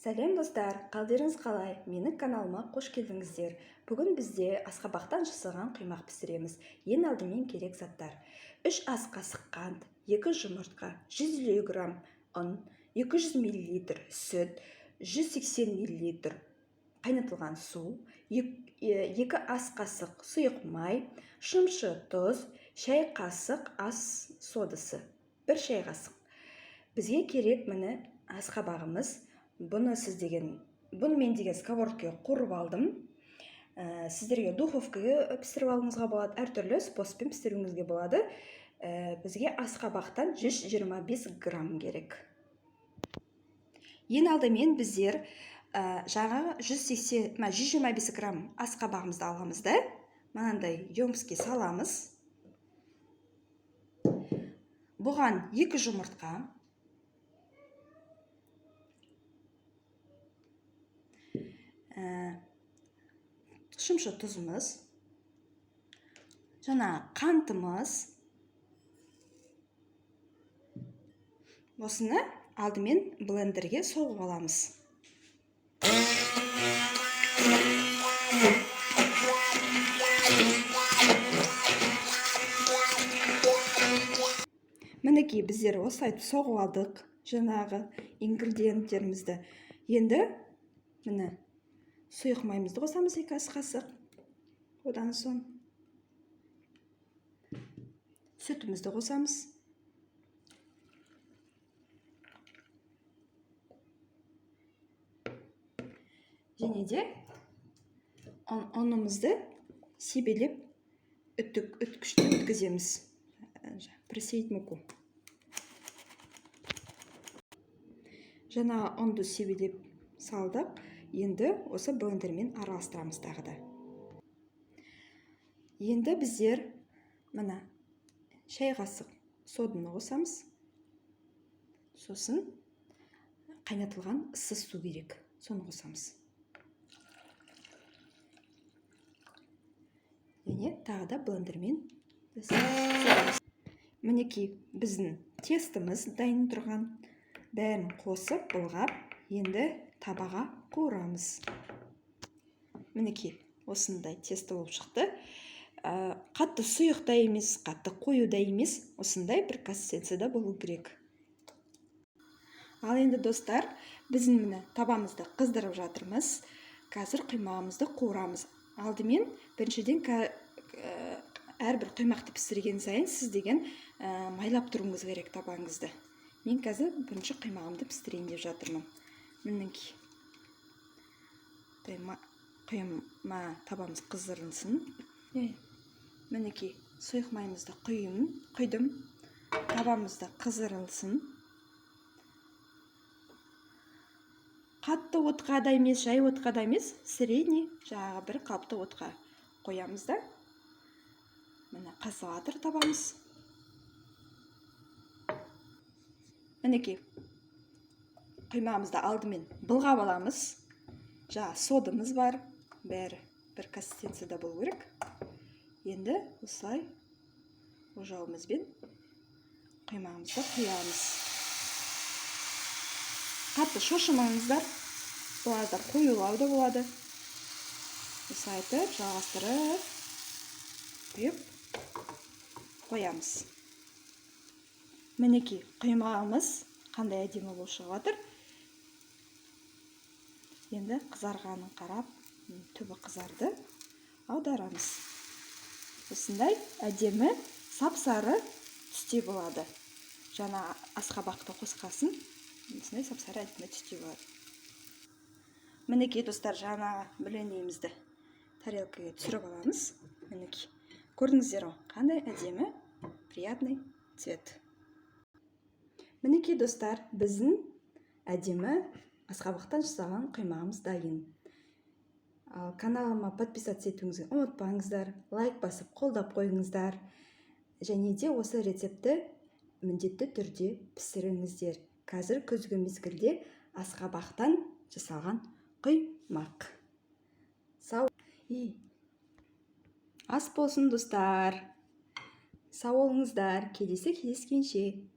Сәлем достар, қалдеріңіз қалай? Менің каналыма қош келдіңіздер. Бүгін бізде асқабақтан жасалған құймақ пісіреміз. Ең алдымен керек заттар: 3 ас қасық қант, 2 жұмыртқа, 150 грамм ұн, 200 мл сүт, 180 мл қайнатылған су, 2 ас қасық сұйық май, шымшы тұз, шай қасық ас содасы, 1 шай қасық. Бізге керек міне асқабағымыз. Бұны мен деген сковородкаға қорып алдым. Сіздерге духовкаға пісіріп алуыңызға болады, әртүрлі способпен пісіруіңізге болады. Бізге асқабақтан 125 грамм керек. Ең алдымен біздер жаңағы 125 грамм асқабағымызды аламыз да, мынандай емкістке саламыз. Бұған 2 жұмыртқа, шымшы тұзымыз, жаңа қантымыз. Осыны алдымен блендерге соғып аламыз. Мінекей біздер осылай соғып алдық жаңағы ингредиенттерімізді. Енді міне сұйық майымызды қосамыз, 2 ас қасық. Одан соң сүтімізді қосамыз. Және де ұнымызды себелеп үткіштен өткіземіз. Просеять муку. Жаңа ұнды себелеп салдық. Енді осы блендермен араластырамыз тағы да. Енді біздер мына шай қасық соданы қосамыз. Сосын қайнатылған ыссыз су керек. Соны қосамыз. Және тағы да блендермен мінекей біздің тестіміз дайын тұрған. Бәрін қосып былғап, енді табаға қуырамыз. Мінекей осындай тесті болып шықты. Қатты сұйық та емес, қатты қою да емес, осындай бір консистенцияда болу керек. Ал енді достар, біздің міне табамызды қыздырып жатырмыз. Қазір құймағымызды қуырамыз. Алдымен біріншіден әрбір құймақты пісірген сайын сіз деген майлап тұруыңыз керек табаңызды. Мен қазір бірінші құймағымды пісірейін деп жатырмын. Мінекей құйма табамыз қыздырылсын. Мінекей сұйық майымызды құйдым. Табамызды қыздырылсын. Қатты отқа да емес, жай отқа да емес, средний жаңағы бір қапты отқа қоямыз да. Міне қазылатыр табамыз. Мінекей құймамызды алдымен былғап аламыз. Жаңа содымыз бар, бәрі бір консистенцияда болу керек. Енді осылай ожауымызбен құймамызды құямыз. Қатты шошымаңыздар, бұларда қоюлау да болады. Осылай айтып, жалғастырып құйып қоямыз. Мінекей құймағымыз қандай әдемі болып шығып жатыр. Енді қызарғанын қарап, түбі қызарды, аударамыз. Осындай әдемі сап-сары түсте болады. Жаңа асқабақты қосқасын, осындай сап-сары әдемі түсте болады. Мінекей достар, жаңа блендерімізді тарелкаға түсіріп аламыз. Мінекей көрдіңіздер ғой, қандай әдемі, приятный цвет. Мінекей достар, біздің әдемі асқабақтан жасалған құймағымыз дайын. Каналыма подписаться етуіңізге ұмытпаңыздар, лайк басып қолдап қойыңыздар. Және де осы рецепті міндетті түрде пісіріңіздер. Қазір күзгі мезгілде асқабақтан жасалған құймақ. Ас болсын достар. Сау болыңыздар. Келесі кездескенше.